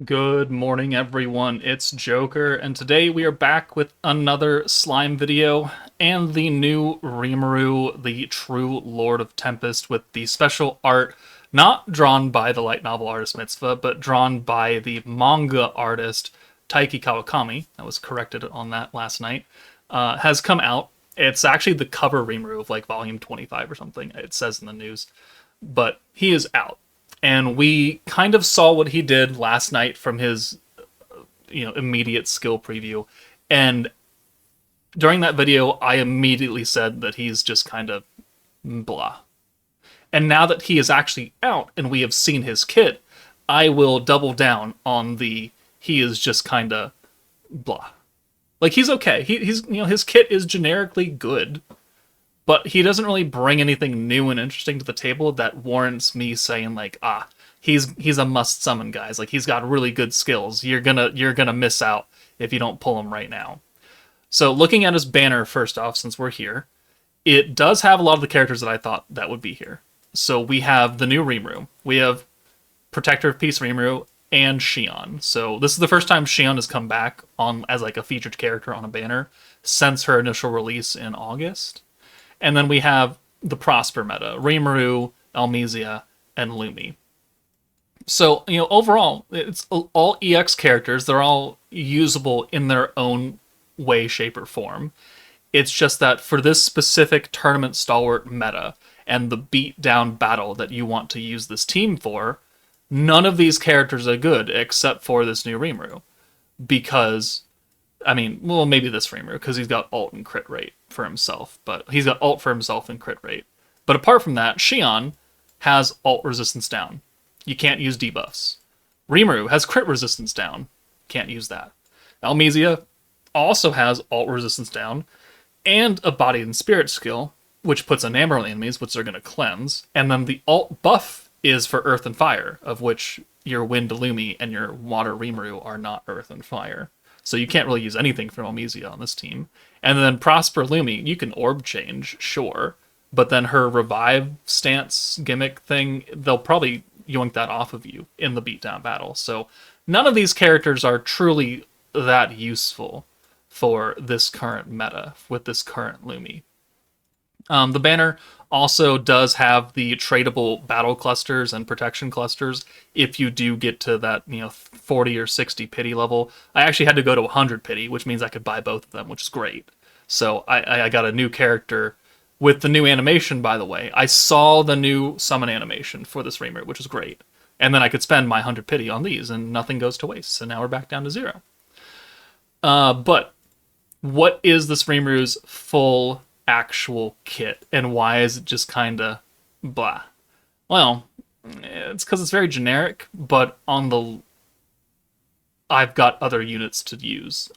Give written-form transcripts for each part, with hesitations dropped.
Good morning, everyone. It's Joker, and today we are back with another slime video and the new Rimuru, the true Lord of Tempest, with the special art not drawn by the light novel artist Mitzvah, but drawn by the manga artist Taiki Kawakami. I was corrected on that last night. Has come out. It's actually the cover Rimuru of like volume 25 or something, it says in the news. But he is out, and we kind of saw what he did last night from his immediate skill preview. And during that video I immediately said that he's just kind of blah. And now that he is actually out and we have seen his kit, I will double down on the he is just kind of blah. Like, he's okay. He's his kit is generically good, but he doesn't really bring anything new and interesting to the table that warrants me saying like, he's a must summon, guys. Like, he's got really good skills. You're gonna miss out if you don't pull him right now. So looking at his banner first off, since we're here, it does have a lot of the characters that I thought that would be here. So we have the new Rimuru. We have Protector of Peace Rimuru and Shion. So this is the first time Shion has come back on as like a featured character on a banner since her initial release in August. And then we have the Prosper meta, Rimuru, Almizia, and Lumi. So, overall, it's all EX characters. They're all usable in their own way, shape, or form. It's just that for this specific tournament stalwart meta and the beat-down battle that you want to use this team for, none of these characters are good except for this new Rimuru. Because, maybe this Rimuru, because he's got ult and crit rate for himself. But he's got ult for himself and crit rate. But apart from that, Shion has ult resistance down. You can't use debuffs. Rimuru has crit resistance down. Can't use that. Almizia also has ult resistance down and a body and spirit skill, which puts an amber on the enemies, which they're going to cleanse. And then the ult buff is for earth and fire, of which your wind Lumi and your water Rimuru are not earth and fire. So you can't really use anything from Almizia on this team. And then Prosper Lumi, you can orb change, sure. But then her revive stance gimmick thing, they'll probably yoink that off of you in the beatdown battle. So none of these characters are truly that useful for this current meta with this current Lumi. The banner also does have the tradable battle clusters and protection clusters if you do get to that 40 or 60 pity level. I actually had to go to 100 pity, which means I could buy both of them, which is great. So I got a new character with the new animation, by the way. I saw the new summon animation for this Rimuru, which is great. And then I could spend my 100 pity on these, and nothing goes to waste. So now we're back down to 0. But what is this Rimuru's full actual kit, and why is it just kind of blah? Well, it's because it's very generic, but I've got other units to use,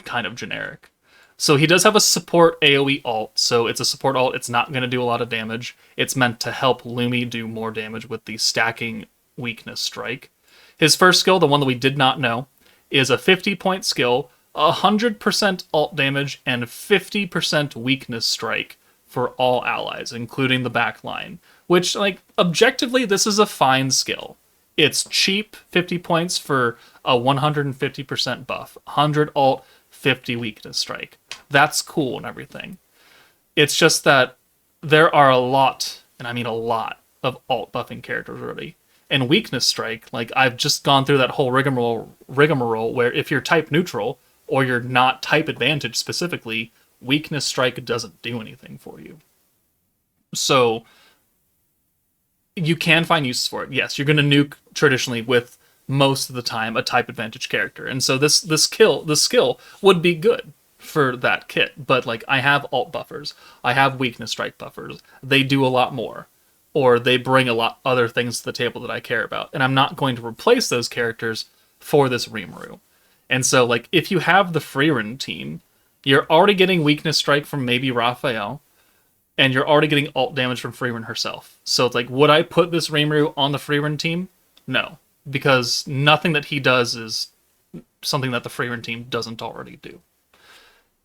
kind of generic. So he does have a support AoE ult, so it's a support ult. It's not going to do a lot of damage. It's meant to help Lumi do more damage with the stacking weakness strike. His first skill, the one that we did not know, is a 50-point skill, 100% ult damage, and 50% weakness strike for all allies, including the back line. Which, objectively, this is a fine skill. It's cheap, 50 points for a 150% buff. 100 ult, 50 weakness strike. That's cool and everything. It's just that there are a lot, and I mean a lot, of ult buffing characters already. And weakness strike, I've just gone through that whole rigmarole where if you're type neutral, or you're not type advantage specifically, weakness strike doesn't do anything for you. So you can find uses for it. Yes, you're going to nuke traditionally with most of the time a type advantage character, and so this skill would be good for that kit. But I have ult buffers, I have weakness strike buffers. They do a lot more, or they bring a lot other things to the table that I care about, and I'm not going to replace those characters for this Rimuru. And so, if you have the Frieren team, you're already getting weakness strike from maybe Raphael, and you're already getting ult damage from Frieren herself. So it's would I put this Rimuru on the Frieren team? No, because nothing that he does is something that the Frieren team doesn't already do.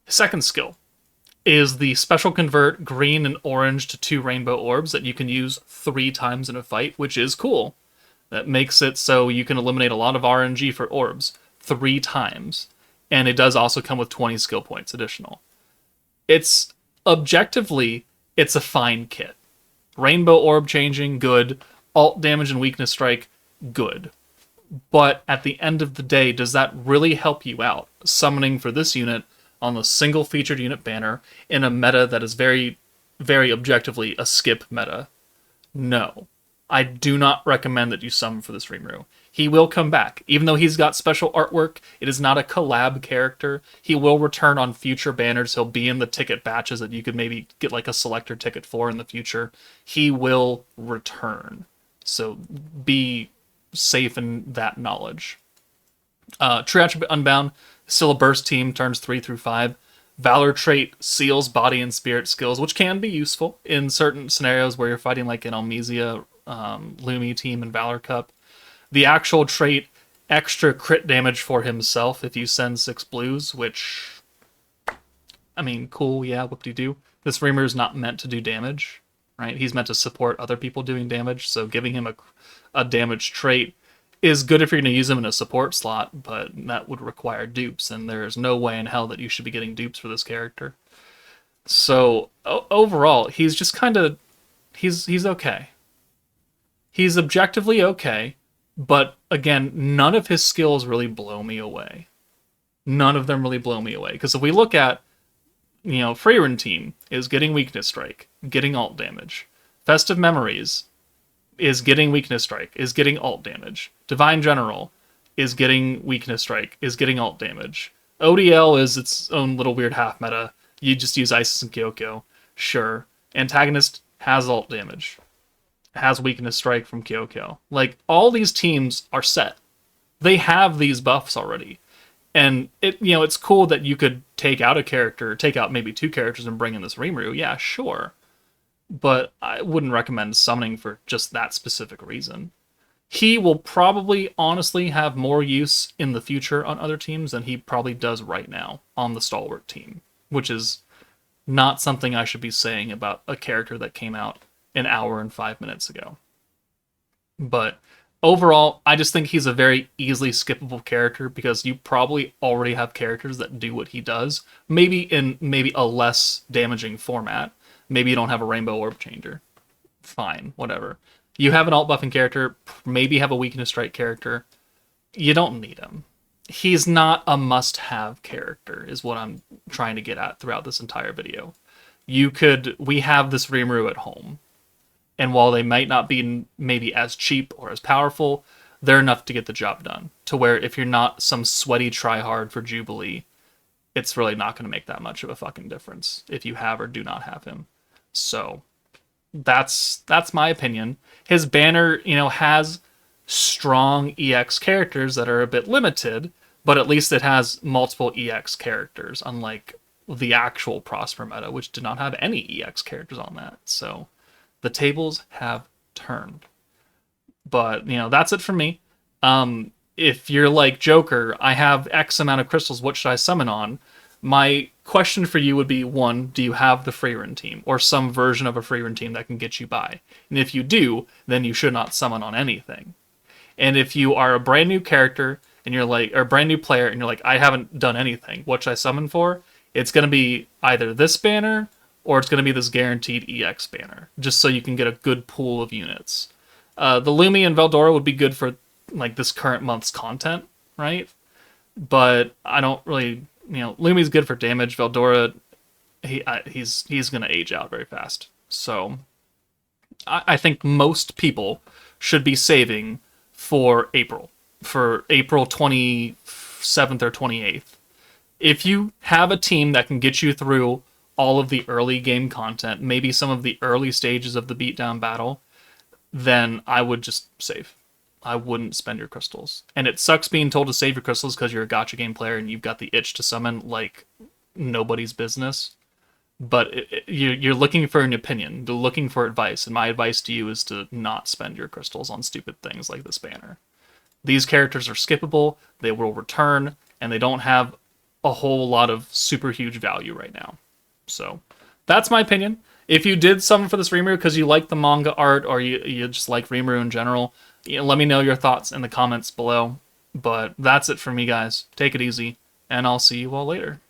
Second skill is the special convert green and orange to 2 rainbow orbs that you can use 3 times in a fight, which is cool. that makes it so you can eliminate a lot of RNG for orbs 3 times. And it does also come with 20 skill points additional. It's objectively, it's a fine kit. Rainbow orb changing, good. Alt damage and weakness strike, good. But at the end of the day, does that really help you out? Summoning for this unit on the single featured unit banner in a meta that is very, very objectively a skip meta? No. I do not recommend that you summon for this Rimuru. He will come back. Even though he's got special artwork, it is not a collab character. He will return on future banners. He'll be in the ticket batches that you could maybe get like a selector ticket for in the future. He will return. So be safe in that knowledge. True Attribute Unbound, still a burst team, turns 3 through 5. Valor trait seals body and spirit skills, which can be useful in certain scenarios where you're fighting like an Almesia Lumi team in Valor Cup. The actual trait, extra crit damage for himself if you send 6 blues, which, I mean, cool, yeah, whoop-de-doo. This Rimuru is not meant to do damage, right? He's meant to support other people doing damage, so giving him a damage trait is good if you're going to use him in a support slot, but that would require dupes, and there's no way in hell that you should be getting dupes for this character. So, overall, he's just kind of, he's okay. He's objectively okay, but again, none of his skills really blow me away. None of them really blow me away. Because if we look at, Freyren team is getting weakness strike, getting alt damage. Festive Memories is getting weakness strike, is getting alt damage. Divine General is getting weakness strike, is getting alt damage. ODL is its own little weird half meta. You just use Isis and Kyoko. Sure. Antagonist has alt damage. Has weakness strike from Kyoko. Like, all these teams are set. They have these buffs already. And it's cool that you could take out a character, take out maybe 2 characters and bring in this Rimuru. Yeah, sure. But I wouldn't recommend summoning for just that specific reason. He will probably, honestly, have more use in the future on other teams than he probably does right now on the Stalwart team, which is not something I should be saying about a character that came out an hour and 5 minutes ago. But overall, I just think he's a very easily skippable character because you probably already have characters that do what he does, maybe in a less damaging format. Maybe you don't have a Rainbow Orb Changer. Fine, whatever. You have an alt buffing character, maybe have a weakness strike character. You don't need him. He's not a must-have character, is what I'm trying to get at throughout this entire video. We have this Rimuru at home. And while they might not be maybe as cheap or as powerful, they're enough to get the job done. To where if you're not some sweaty tryhard for Jubilee, it's really not going to make that much of a fucking difference if you have or do not have him. So that's my opinion. His banner, has strong EX characters that are a bit limited, but at least it has multiple EX characters, unlike the actual Prosper meta, which did not have any EX characters on that. So the tables have turned. But, that's it for me. If you're like Joker, I have X amount of crystals, what should I summon on? My question for you would be, 1, do you have the Freyren team, or some version of a Freyren team that can get you by? And if you do, then you should not summon on anything. And if you are a brand new character, and you're like, or a brand new player, and you're like, I haven't done anything, what should I summon for? It's going to be either this banner, or it's going to be this guaranteed EX banner, just so you can get a good pool of units. The Lumi and Veldora would be good for like this current month's content, right? But I don't really, Lumi's good for damage. Veldora, he's going to age out very fast. So I think most people should be saving for April 27th or 28th. If you have a team that can get you through all of the early game content, maybe some of the early stages of the beatdown battle, then I would just save. I wouldn't spend your crystals. And it sucks being told to save your crystals because you're a gacha game player and you've got the itch to summon like nobody's business. But you're looking for an opinion, you're looking for advice, and my advice to you is to not spend your crystals on stupid things like this banner. These characters are skippable, they will return, and they don't have a whole lot of super huge value right now. So that's my opinion. If you did summon for this Rimuru because you like the manga art or you just like Rimuru in general, let me know your thoughts in the comments below. But that's it for me, guys. Take it easy, and I'll see you all later.